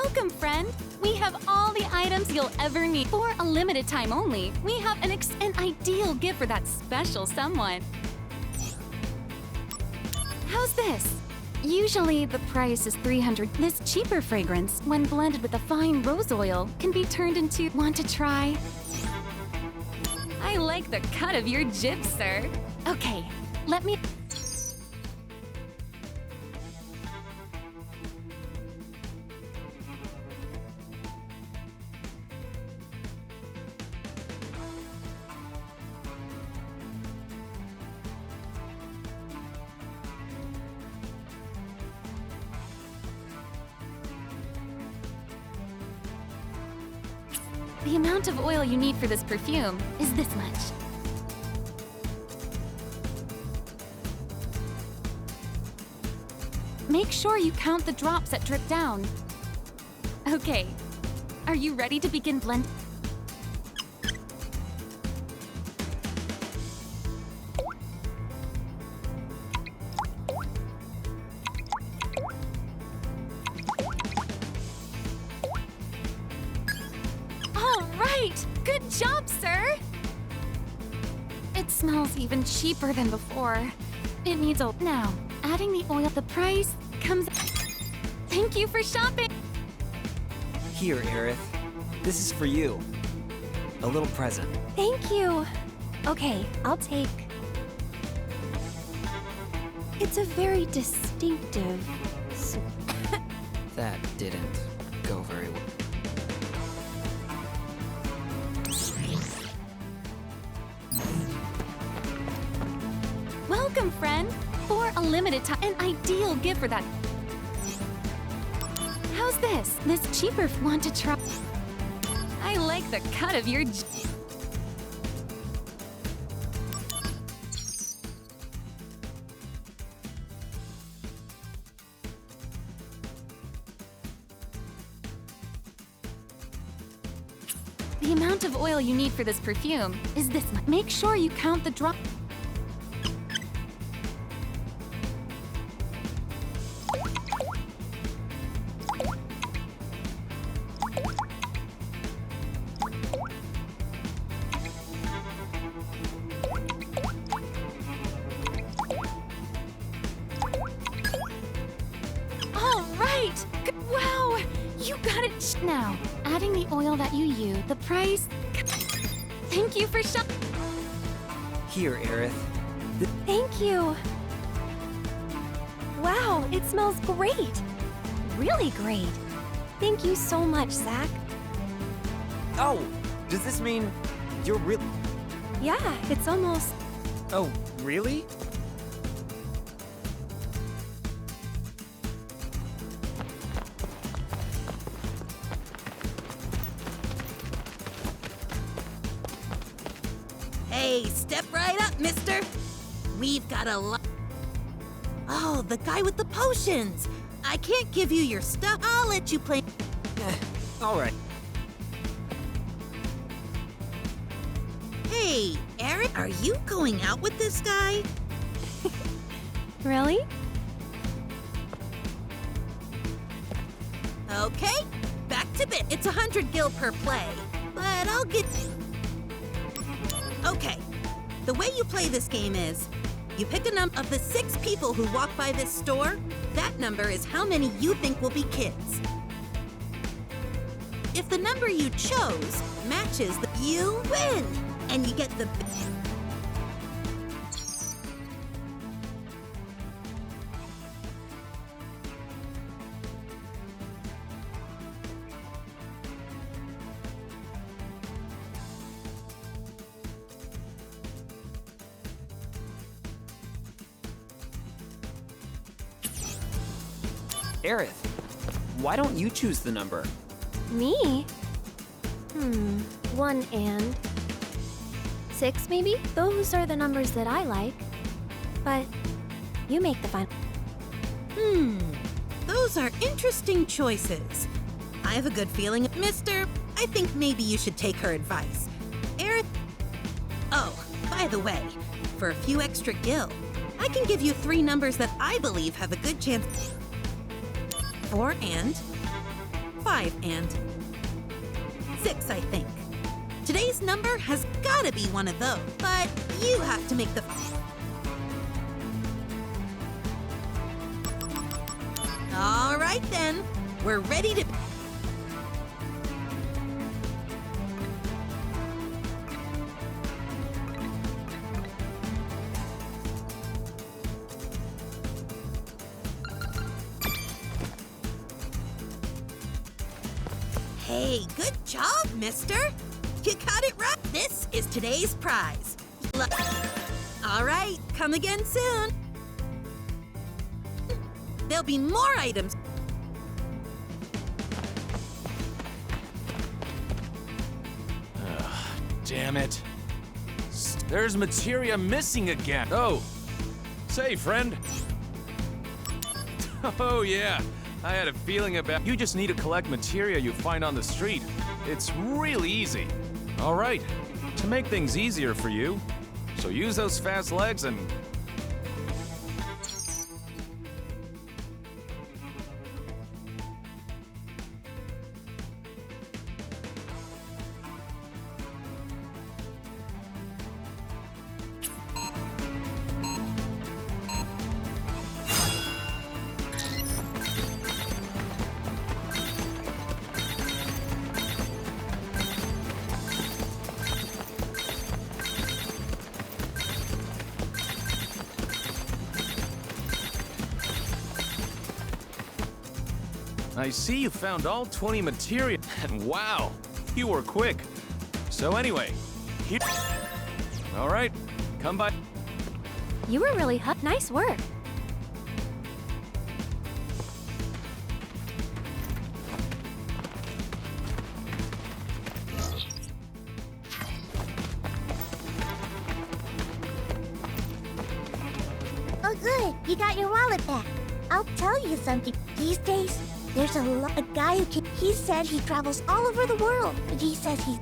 Welcome, friend! We have all the items you'll ever need. For a limited time only, we have an ideal gift for that special someone. How's this? Usually, the price is $300. This cheaper fragrance, when blended with a fine rose oil, can be turned into... Want to try? I like the cut of your jib, sir. Okay, let me... The amount of oil you need for this perfume is this much. Make sure you count the drops that drip down. Okay, are you ready to begin blending? Good job, sir! It smells even cheaper than before. It needs oil. Now, adding the oil, the price comes... Thank you for shopping! Here, Aerith. This is for you. A little present. Thank you. Okay, I'll take... It's a very distinctive... That didn't go very well. Welcome, friend! For a limited time, an ideal gift for that. How's this? This cheaper want to try? I like the cut of your... The amount of oil you need for this perfume is this much. Make sure you count the drop. Wow! You got it! Now, adding the oil that you use, the price... Thank you for shopping! Here, Aerith. Thank you! Wow, it smells great! Really great! Thank you so much, Zach. Oh! Does this mean you're real? Yeah, it's almost... Oh, really? Hey, step right up, mister! We've got a lot... Oh, the guy with the potions! I can't give you your stuff. I'll let you play... All right. Hey, Eric, are you going out with this guy? Really? Okay, back to bit. It's 100 gil per play, but I'll get... Okay, the way you play this game is, you pick a number of the 6 people who walk by this store. That number is how many you think will be kids. If the number you chose matches, you win, and you get the... Aerith, why don't you choose the number? Me? 1 and 6, maybe? Those are the numbers that I like. But you make the final. Those are interesting choices. I have a good feeling, mister. I think maybe you should take her advice. Aerith... Oh, by the way, for a few extra gil, I can give you 3 numbers that I believe have a good chance... 4 and 5 and 6, I think. Today's number has gotta be one of those, but you have to make the... All right then, we're ready to... Hey, good job, mister. You got it right. This is today's prize. All right, come again soon. There'll be more items. Damn it. There's materia missing again. Oh, say, friend. Oh, yeah. I had a feeling about... You just need to collect materia you find on the street. It's really easy. All right. To make things easier for you, so use those fast legs and... I see you found all 20 materia, and wow, you were quick. So anyway, here... All right, come by. You were really nice work. Oh good, you got your wallet back. I'll tell you something. These days, there's a guy who he said he travels all over the world. And he says he's...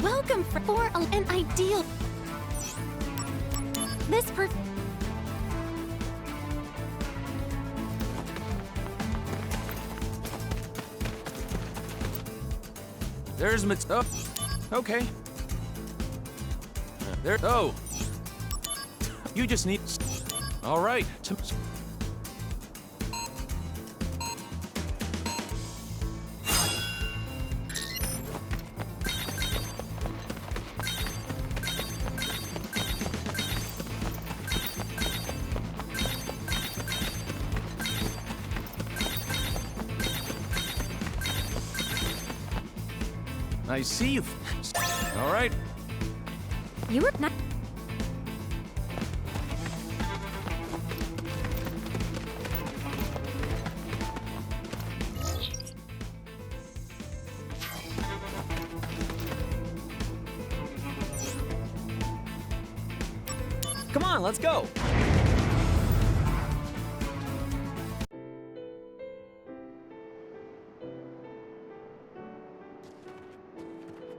Welcome for an ideal. This There's oh, okay. There. Oh. You just need... All right. I see you. All right. You were not. Come on, let's go.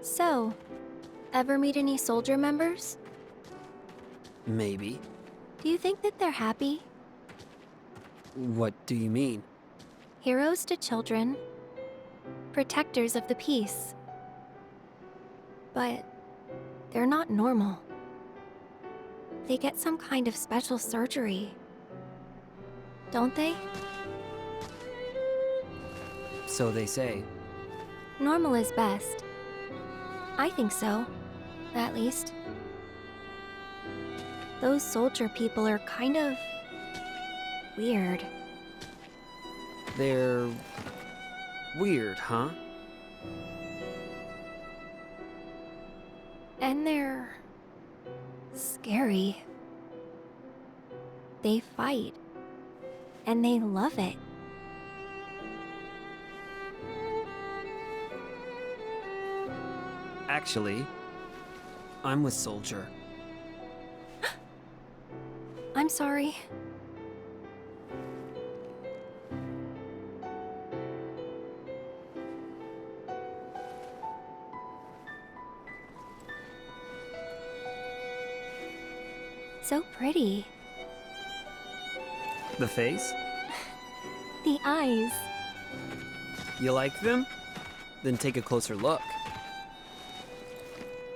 So, ever meet any soldier members? Maybe. Do you think that they're happy? What do you mean? Heroes to children, protectors of the peace. But they're not normal. They get some kind of special surgery, don't they? So they say. Normal is best. I think so, at least. Those soldier people are kind of... weird. They're... weird, huh? And they're... scary. They fight. And they love it. Actually, I'm with Soldier. I'm sorry. so pretty. The face? The eyes. You like them? Then take a closer look.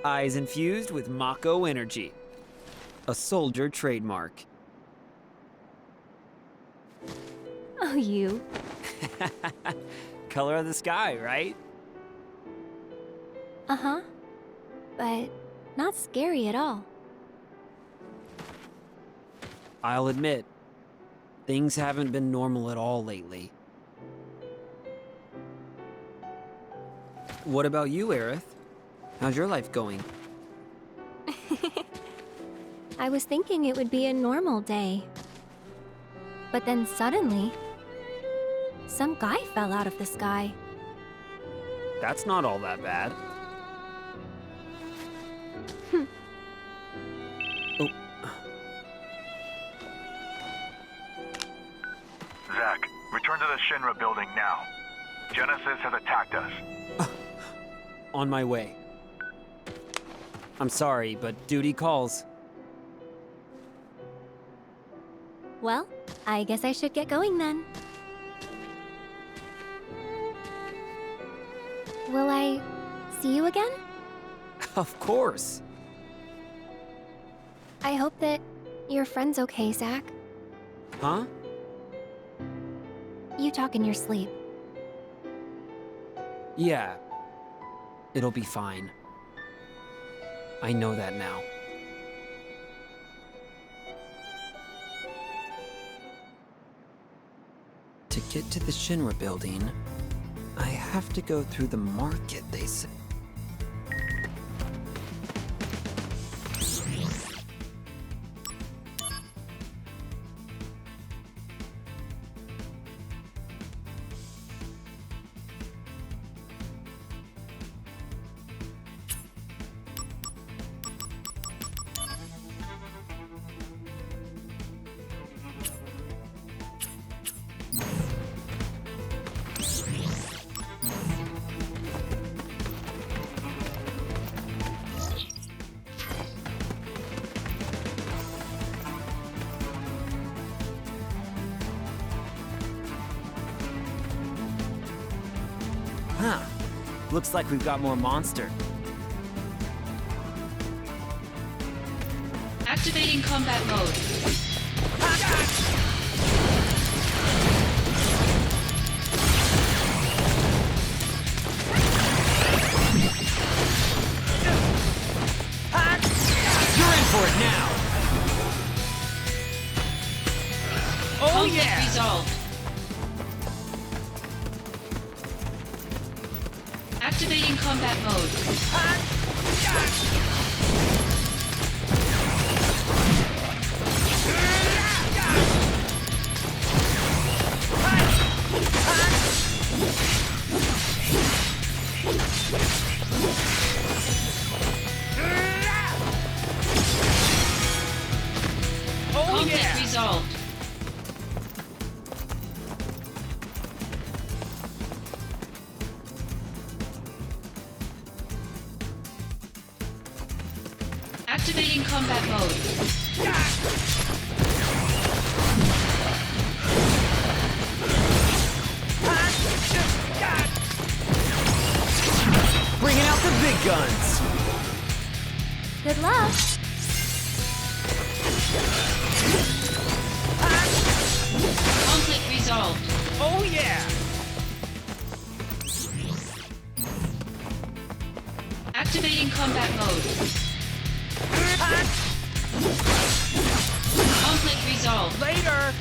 Eyes infused with Mako energy. A soldier trademark. Oh, you. Color of the sky, right? Uh-huh. But not scary at all. I'll admit, things haven't been normal at all lately. What about you, Aerith? How's your life going? I was thinking it would be a normal day. But then suddenly, some guy fell out of the sky. That's not all that bad. Oh, Zack, return to the Shinra building now. Genesis has attacked us. on my way. I'm sorry, but duty calls. Well, I guess I should get going then. Will I see you again? Of course. I hope that your friend's okay, Zack. Huh? You talk in your sleep. Yeah. It'll be fine. I know that now. To get to the Shinra building, I have to go through the market, they say. Huh. Looks like we've got more monster. Activating combat mode. You're in for it now! Oh Conflict yeah! resolved. Activating combat mode. Oh Conflict yeah! resolved. Activating combat mode. Bringing out the big guns! Good luck! Conflict resolved. Oh yeah! Activating combat mode. Conflict resolved. Later!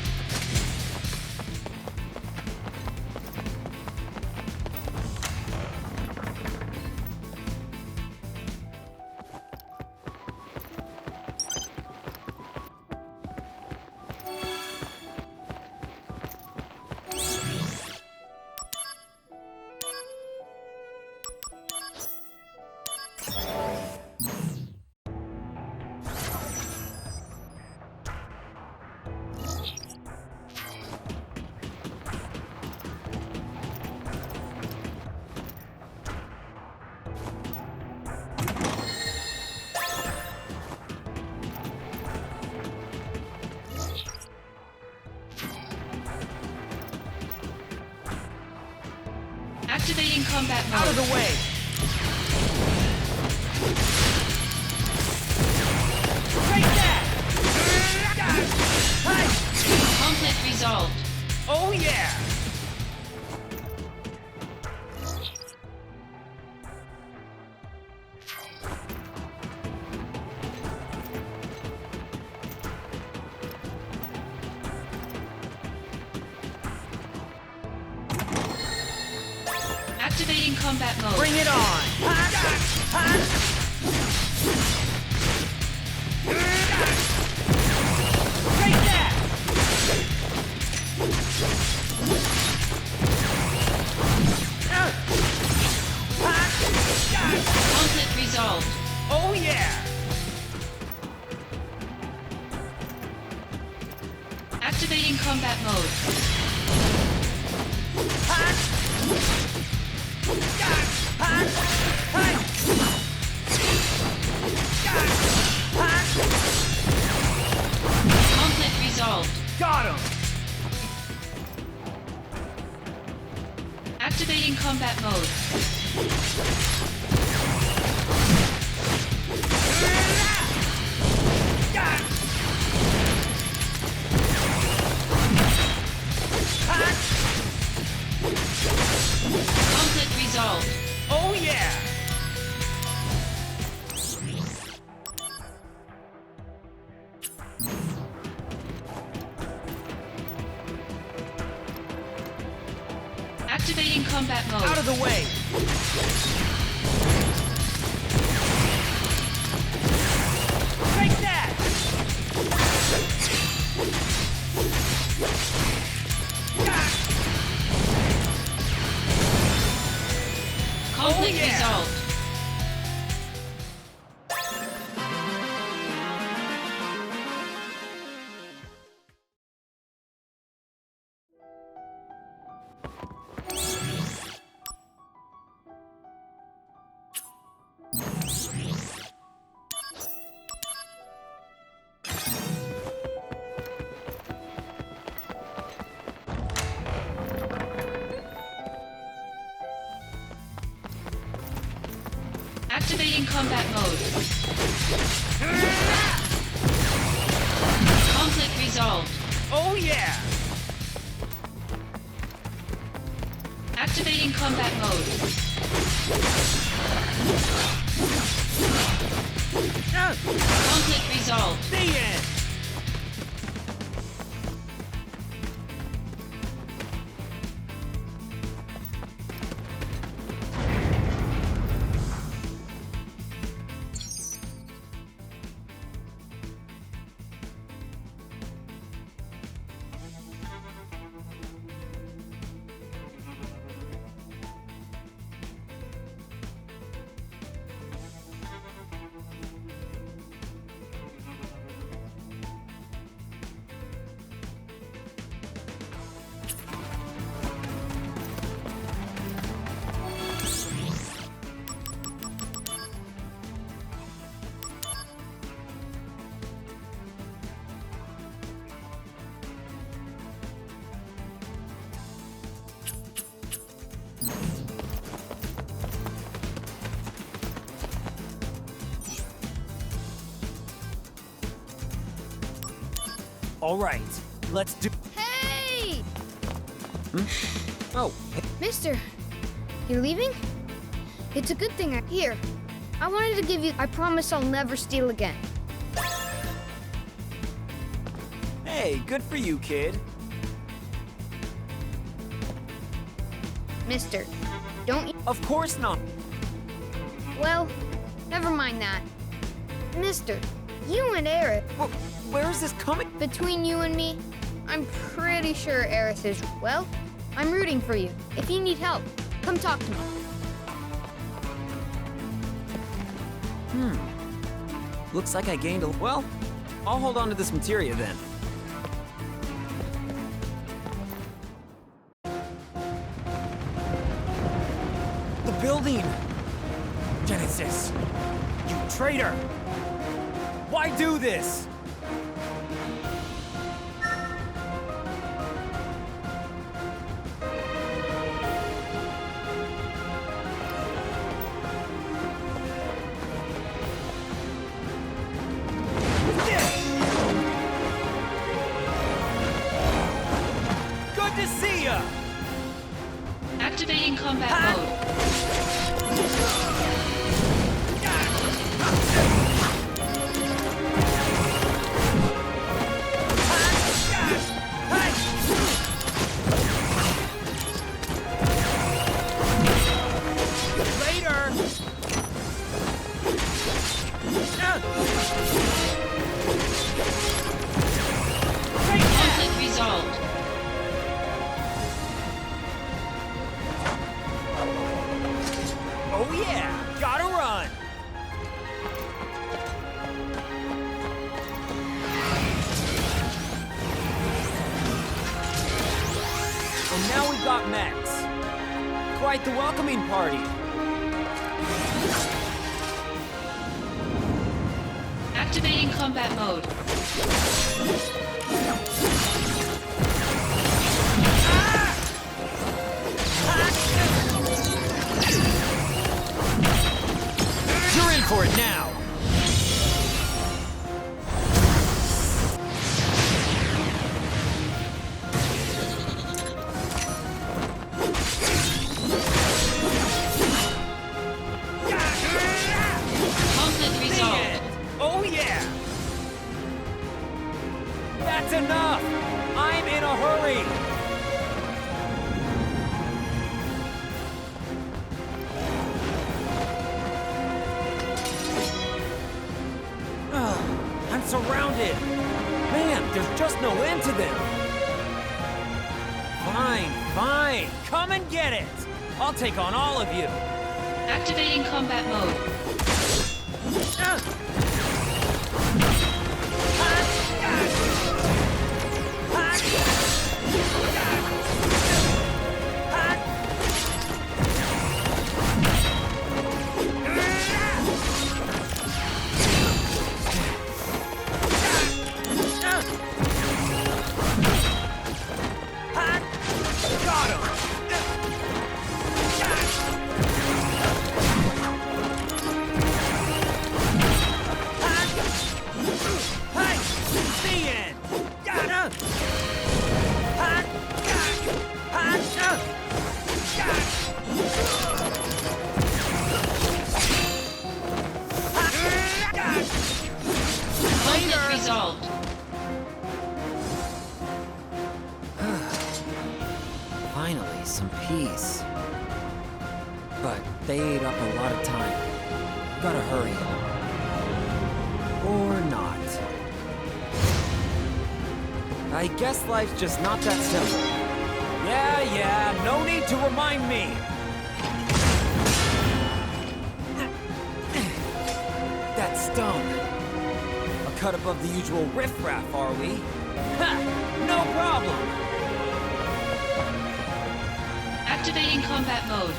Activating combat mode. Out of the way! Take that! Conflict resolved. Oh yeah! Activating combat mode. Bring it on! Take that! Conflict resolved. Oh yeah! Activating combat mode. Conflict resolved. Got him! Activating combat mode. Conflict resolved. Oh yeah! Activating combat mode. Out of the way! Take that! Conflict yeah. resolved. Activating combat mode. Conflict resolved. Oh yeah! Activating combat mode. Conflict resolved. The end! All right, let's do... Hey! Oh, Mister, you're leaving? It's a good thing I'm here. I wanted to give you... I promise I'll never steal again. hey, good for you, kid. Mister, don't you... Of course not. Well, never mind that. Mister, you and Aerith, Where is this coming? between you and me, I'm pretty sure Aerith is... Well, I'm rooting for you. If you need help, come talk to me. Looks like I gained a... Well, I'll hold on to this materia then. The building! Genesis! You traitor! Why do this? Conflict resolved. Oh yeah! Gotta run! And now we've got Max. Quite the welcoming party. Activating combat mode. You're in for it now! Conflict resolved. Oh yeah! That's enough! I'm in a hurry! Ugh, I'm surrounded! Man, there's just no end to them! Fine, fine! Come and get it! I'll take on all of you! Activating combat mode. Got him! Conflict resolved. Finally, some peace. But they ate up a lot of time. Gotta hurry. Or not. I guess life's just not that simple. Yeah, no need to remind me. That stung. A cut above the usual riffraff, are we? Ha! No problem! Activating combat mode.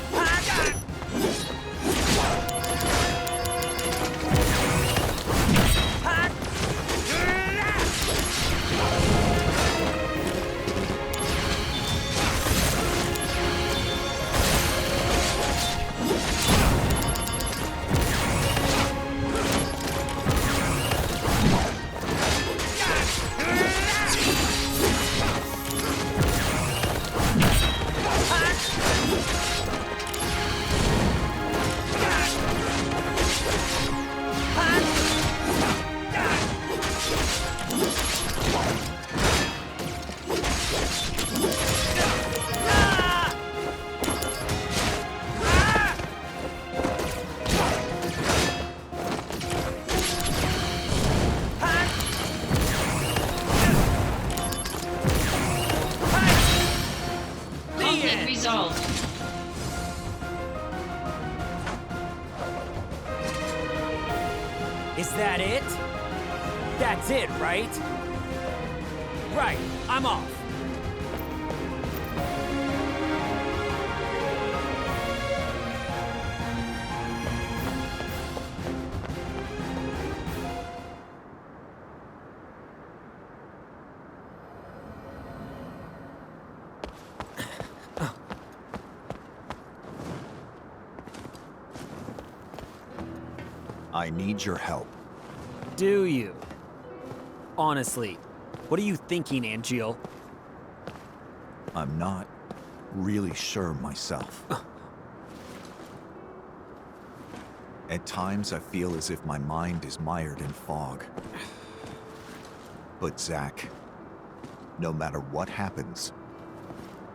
Conflict resolved. Is that it? That's it, right? Right, I'm off. I need your help. Do you? Honestly, what are you thinking, Angeal? I'm not really sure myself. At times, I feel as if my mind is mired in fog. But Zack, no matter what happens,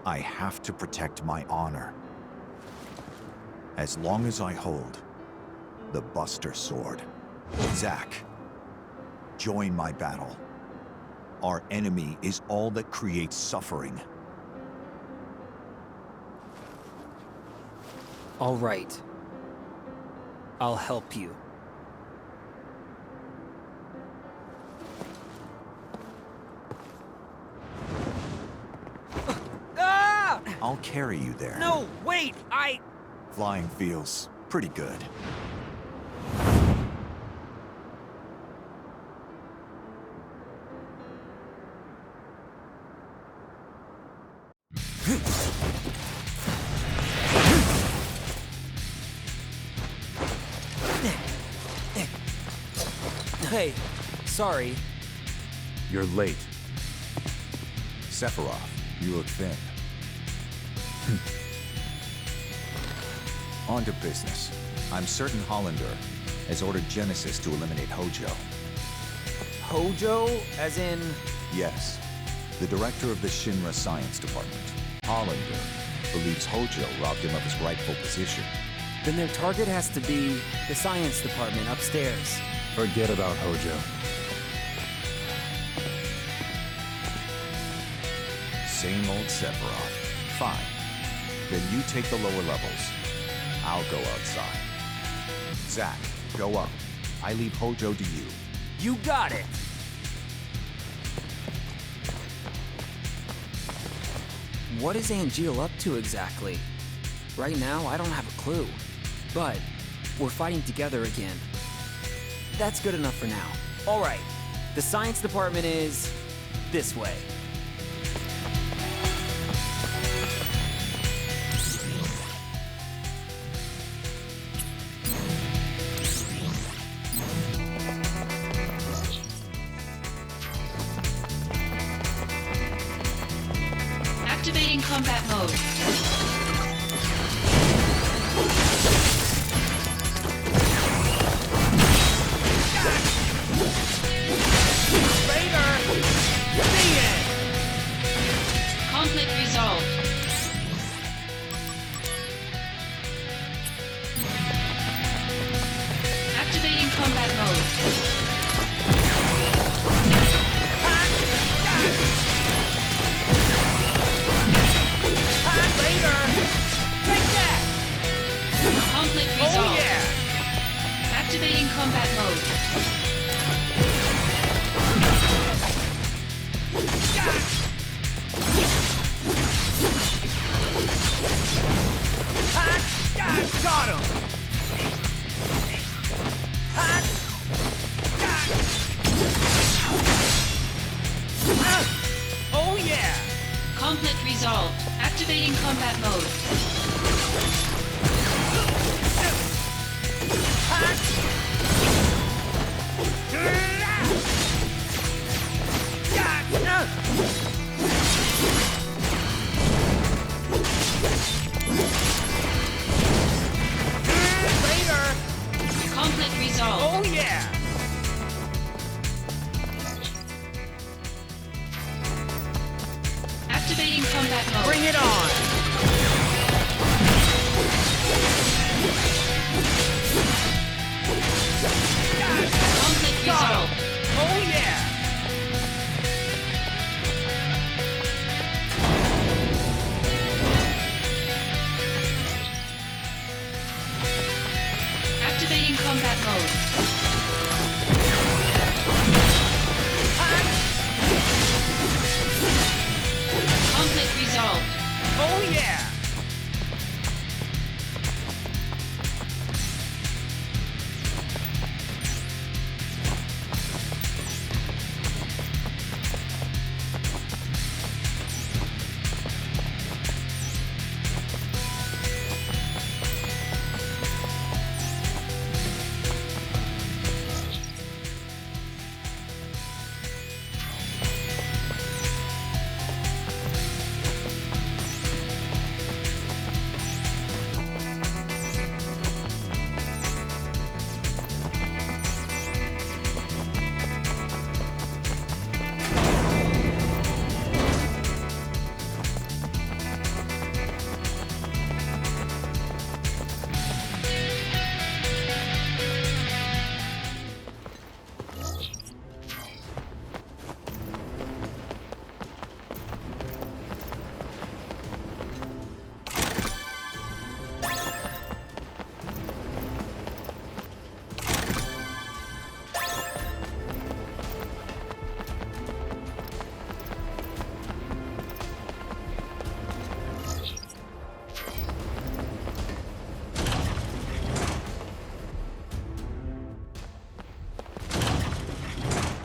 I have to protect my honor. As long as I hold, the Buster Sword. Zack, join my battle. Our enemy is all that creates suffering. All right. I'll help you. Ah! I'll carry you there. No, wait! Flying feels pretty good. Hey, sorry. You're late. Sephiroth, you look thin. On to business. I'm certain Hollander has ordered Genesis to eliminate Hojo. Hojo? As in... Yes, the director of the Shinra Science Department. Hollander believes Hojo robbed him of his rightful position. Then their target has to be the science department upstairs. Forget about Hojo. Same old Sephiroth. Fine. Then you take the lower levels. I'll go outside. Zack, go up. I leave Hojo to you. You got it! What is Angeal up to exactly? Right now, I don't have a clue. But we're fighting together again. That's good enough for now. All right, the science department is this way. Activating combat mode. Conflict resolved. Activating combat mode. Conflict resolved. Activating combat mode. Got him! Oh yeah! Conflict resolved. Activating combat mode. Conflict resolved. Oh yeah! Activating combat mode. Bring it on! Conflict resolved. Oh yeah! Activating combat mode. Conflict resolved. Oh yeah!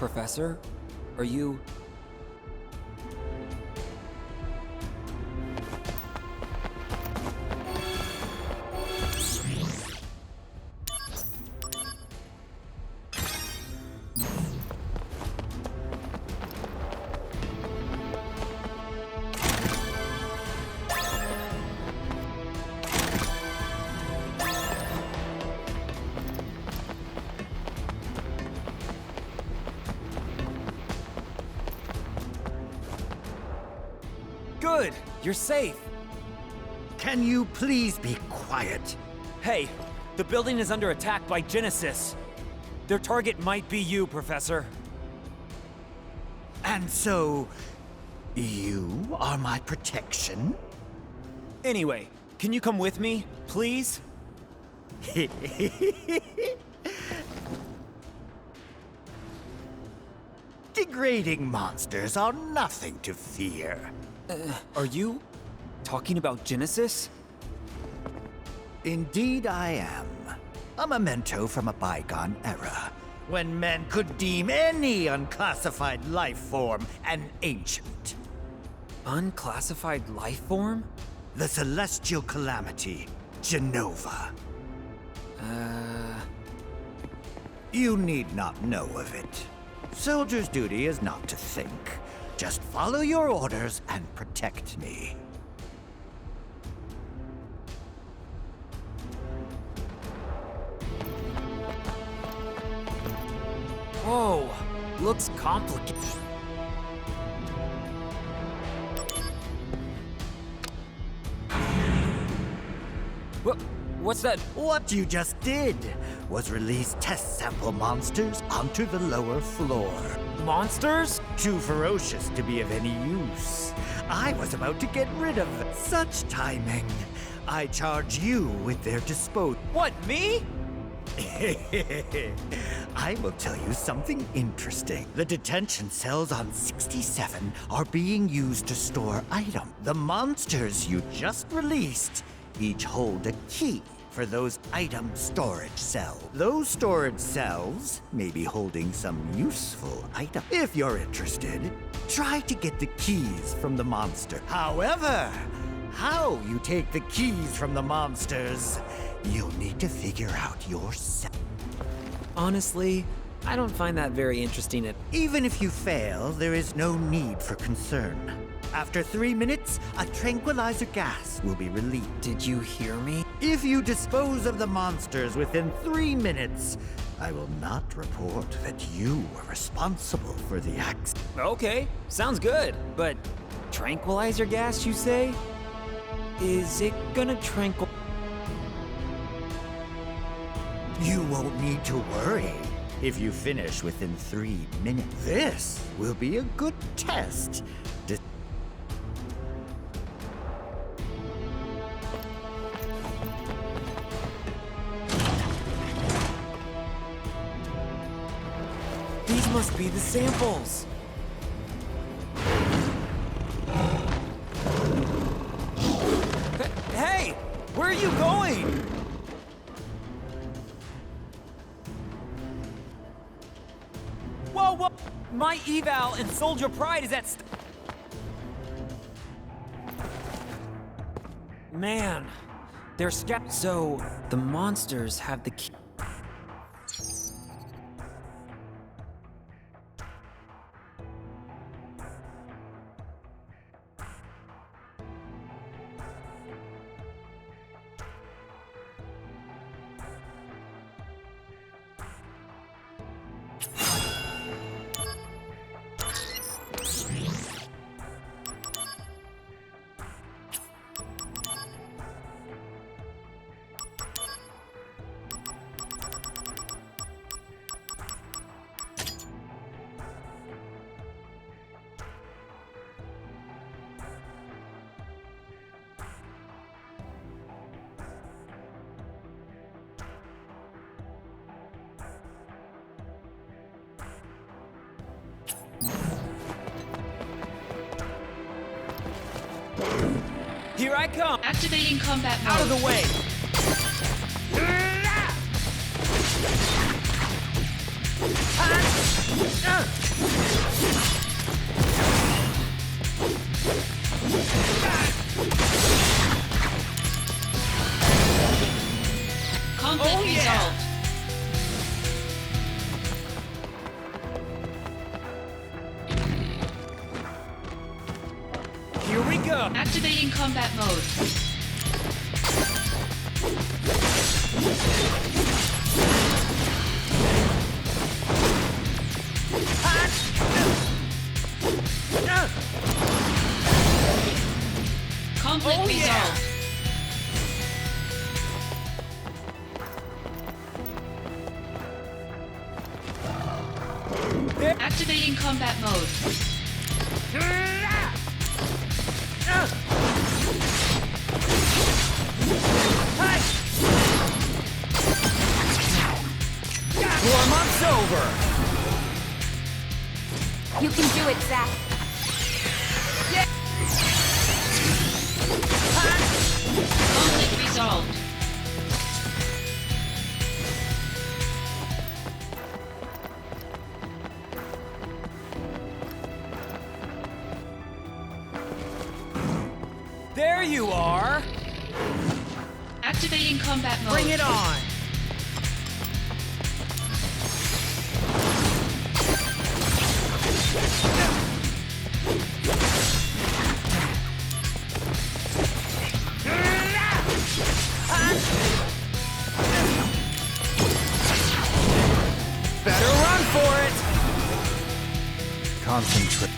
Professor, are you... Good! You're safe! Can you please be quiet? Hey, the building is under attack by Genesis. Their target might be you, Professor. And so, you are my protection? Anyway, can you come with me, please? Degrading monsters are nothing to fear. Are you talking about Genesis? Indeed I am. A memento from a bygone era, when men could deem any unclassified life form an ancient. Unclassified life form? The celestial calamity, Genova. You need not know of it. Soldier's duty is not to think. Just follow your orders and protect me. Whoa, looks complicated. What's that? What you just did was release test sample monsters onto the lower floor. Monsters? Too ferocious to be of any use. I was about to get rid of them. Such timing. I charge you with their disposal. What, me? I will tell you something interesting. The detention cells on 67 are being used to store items. The monsters you just released each hold a key for those item storage cells. Those storage cells may be holding some useful item. If you're interested, try to get the keys from the monster. However, how you take the keys from the monsters, you'll need to figure out yourself. Honestly, I don't find that very interesting at... Even if you fail, there is no need for concern. After 3 minutes, a tranquilizer gas will be released. Did you hear me? If you dispose of the monsters within 3 minutes, I will not report that you were responsible for the accident. Okay, sounds good. But tranquilizer gas, you say? Is it gonna tranquil... You won't need to worry if you finish within 3 minutes. This will be a good test. These must be the samples. Hey! Where are you going? Whoa, whoa! My eval and Soldier Pride is at Man, they're So, the monsters have the key. Here I come! Activating combat mode. Out of the way! Conflict resolved. Here we go! Activating combat mode. Conflict resolved. Activating combat mode. Warm-up's over! You can do it, Zack. Conflict resolved. There you are! Activating combat mode. Bring it on! Better run for it! Concentrate.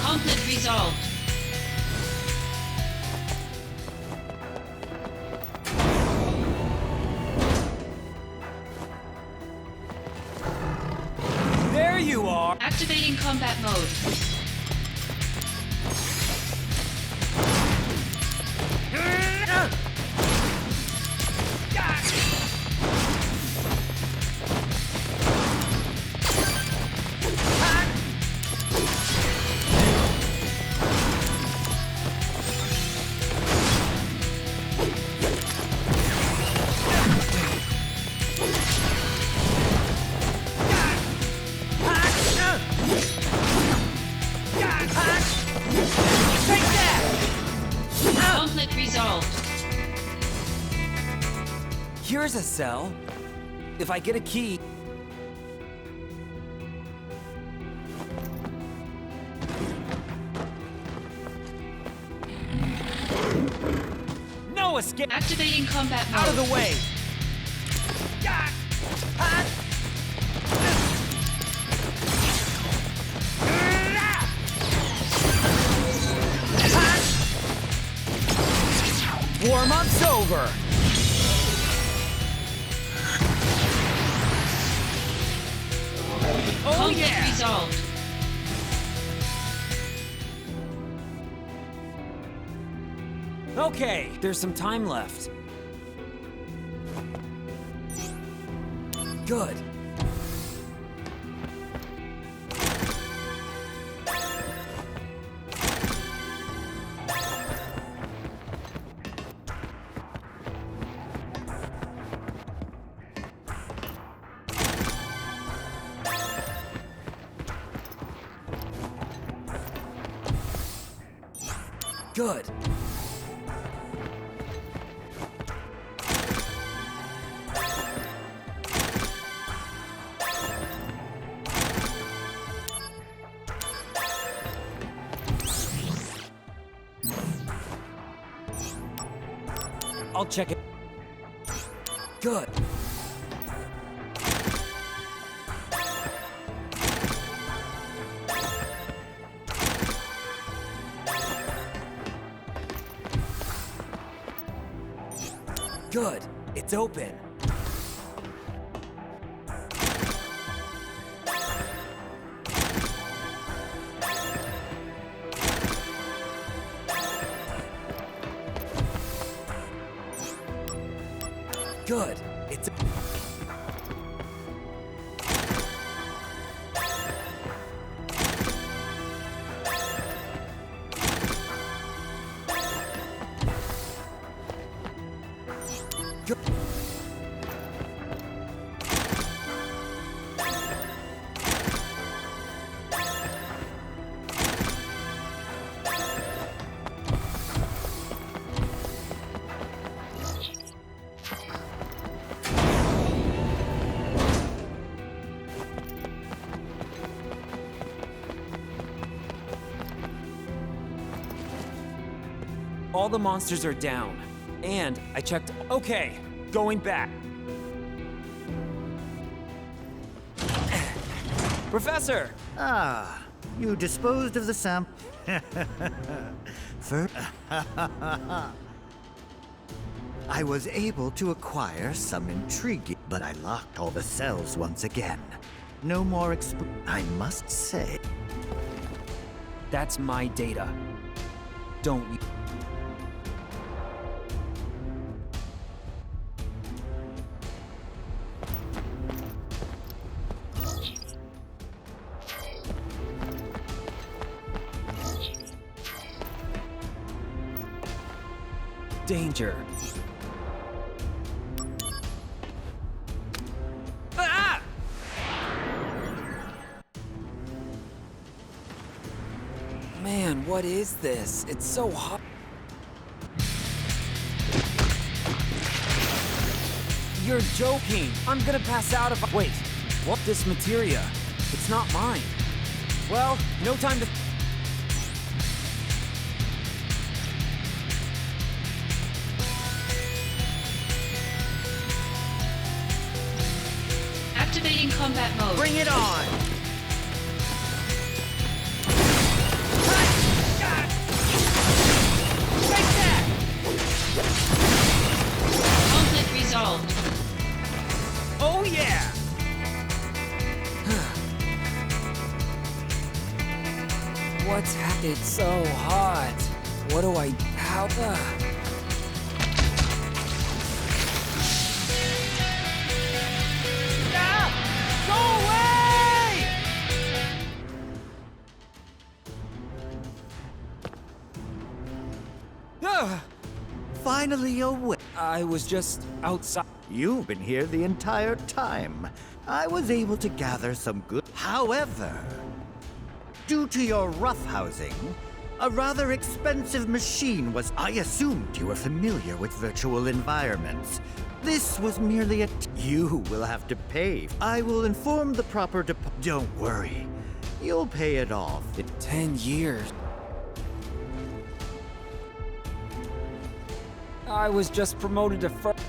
Conflict resolved. There you are! Activating combat mode. Conflict resolved. Here's a cell. If I get a key... No escape! Activating combat mode. Out of the way! Warm-up's over! Oh Conflict yeah! resolved. Okay, there's some time left. Good. Good. I'll check it. Good. Good. It's open. Good. It's... Good. All the monsters are down. And I checked. Okay, going back. Professor! Ah, you disposed of the sample. First, I was able to acquire some intrigue, but I locked all the cells once again. No more I must say. That's my data. Don't you? Danger. Ah! Man, what is this? It's so hot. You're joking. I'm gonna pass out if I... Wait, what? This materia? It's not mine. Well, no time to... Activating combat mode. Bring it on! Conflict resolved. Oh yeah! What's happening? It's so hot. What do I... How the... Finally awake. I was just outside. You've been here the entire time. I was able to gather some good. However, due to your roughhousing, a rather expensive machine was. I assumed you were familiar with virtual environments. This was merely a. You will have to pay. I will inform the proper Don't worry. You'll pay it off. 10 years. I was just promoted to first.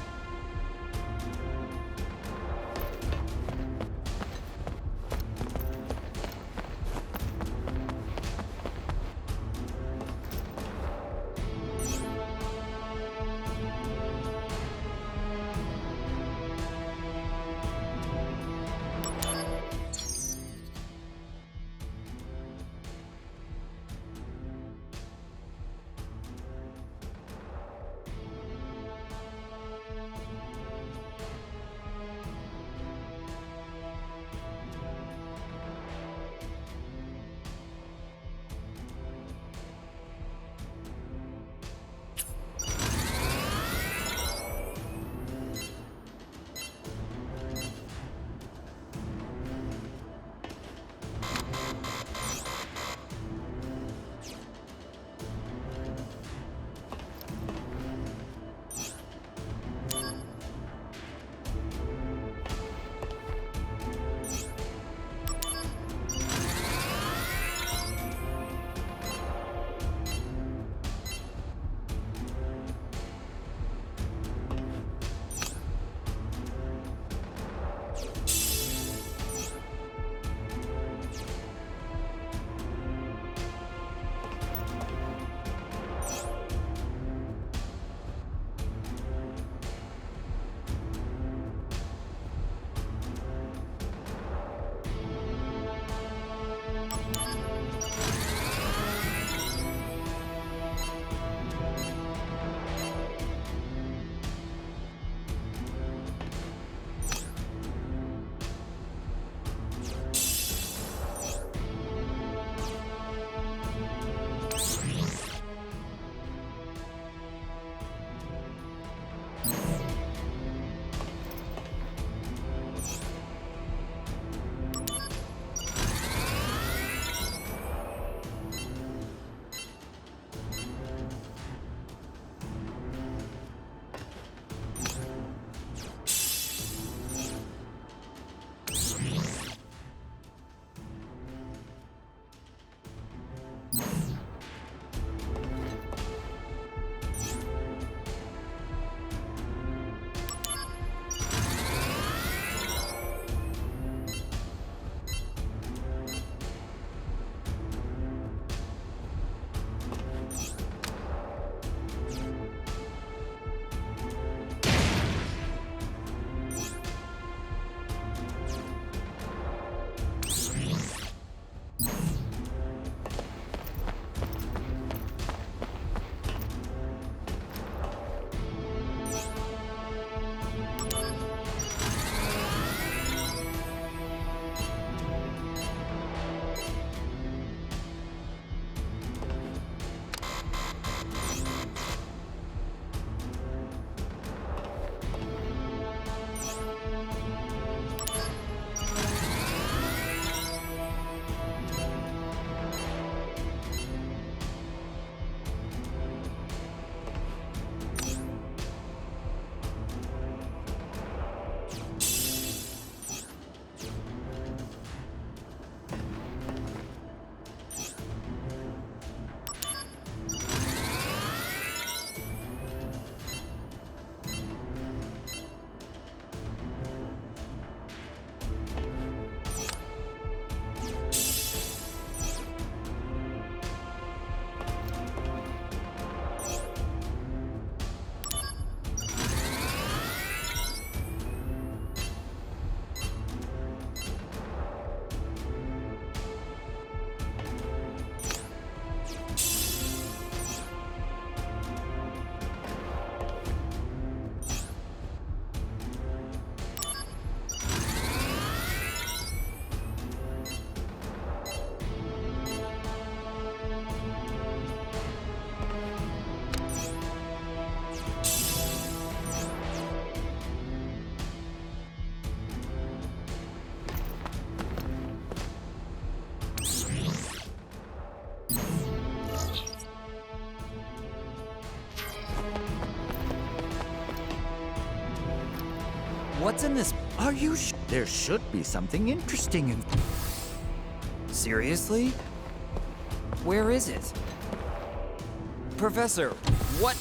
What's in this? Are you there should be something interesting in... Seriously? Where is it? Professor, what?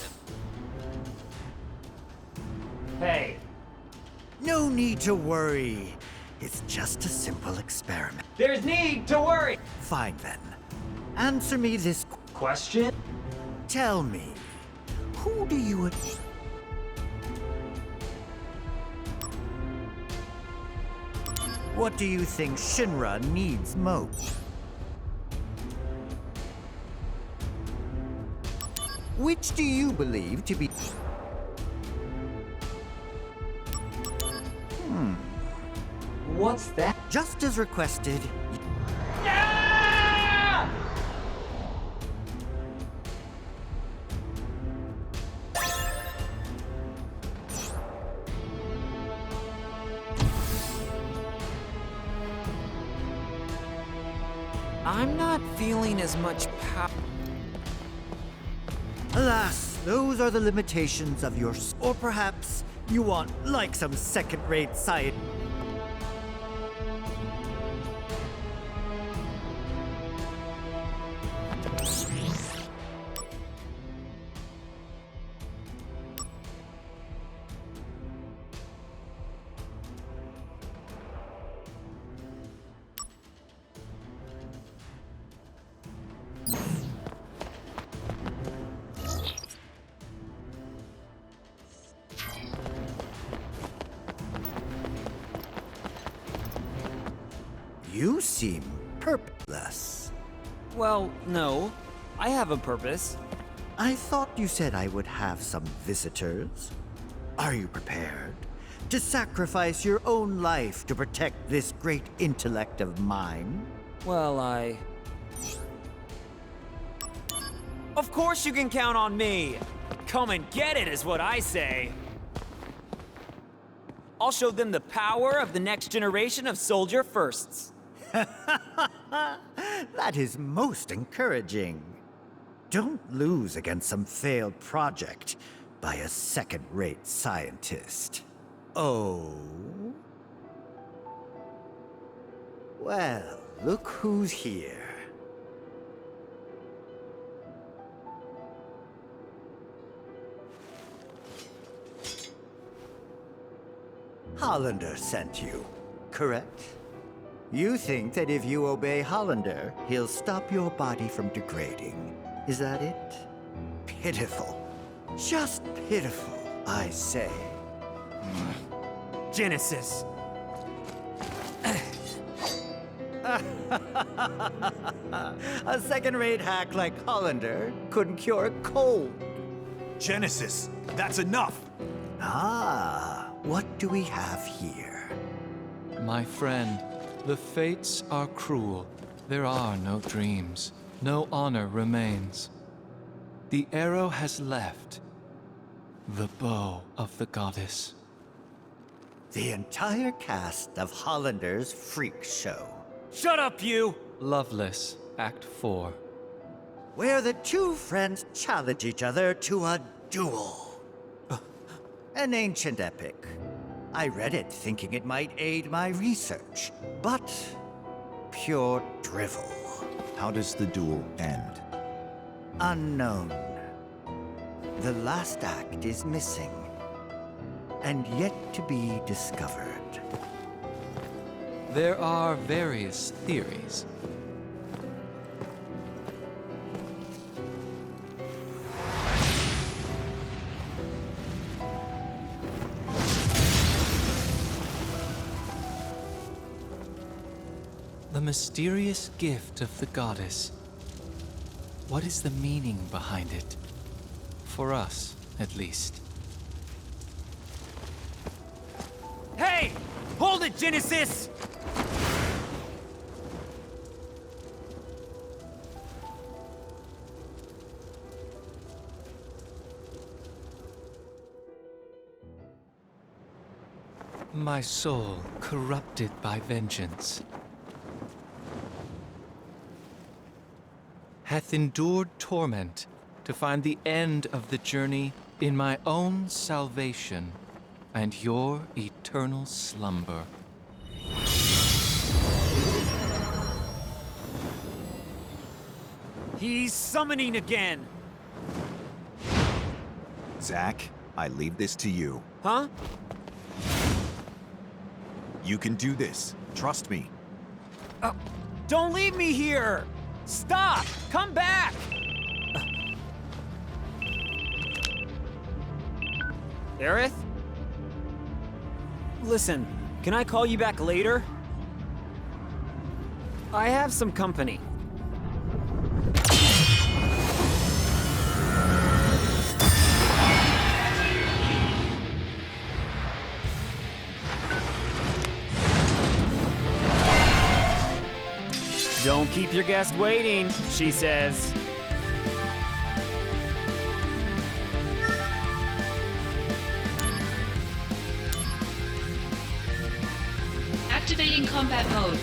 Hey. No need to worry. It's just a simple experiment. There's need to worry! Fine then. Answer me this Question? Tell me, who do you... What do you think Shinra needs most? Which do you believe to be... What's that? Just as requested... I'm not feeling as much power. Alas, those are the limitations of your... Or perhaps you want, like some second-rate science... You seem purposeless. Well, no. I have a purpose. I thought you said I would have some visitors. Are you prepared to sacrifice your own life to protect this great intellect of mine? Well, Of course you can count on me! Come and get it is what I say. I'll show them the power of the next generation of soldier firsts. That is most encouraging. Don't lose against some failed project by a second-rate scientist. Oh? Well, look who's here. Hollander sent you, correct? You think that if you obey Hollander, he'll stop your body from degrading. Is that it? Pitiful. Just pitiful, I say. Genesis. A second-rate hack like Hollander couldn't cure a cold. Genesis, that's enough! Ah, what do we have here? My friend, the fates are cruel. There are no dreams. No honor remains. The arrow has left. The bow of the goddess. The entire cast of Hollander's freak show. Shut up, you! Loveless, Act 4. Where the two friends challenge each other to a duel. An ancient epic. I read it thinking it might aid my research, but pure drivel. How does the duel end? Unknown. The last act is missing, and yet to be discovered. There are various theories. The mysterious gift of the goddess. What is the meaning behind it? For us, at least. Hey! Hold it, Genesis! My soul corrupted by vengeance hath endured torment to find the end of the journey in my own salvation. and your eternal slumber. He's summoning again! Zack, I leave this to you. Huh? You can do this. Trust me. Don't leave me here! Stop! Come back! Aerith? Listen, can I call you back later? I have some company. Don't keep your guest waiting, she says. Activating combat mode.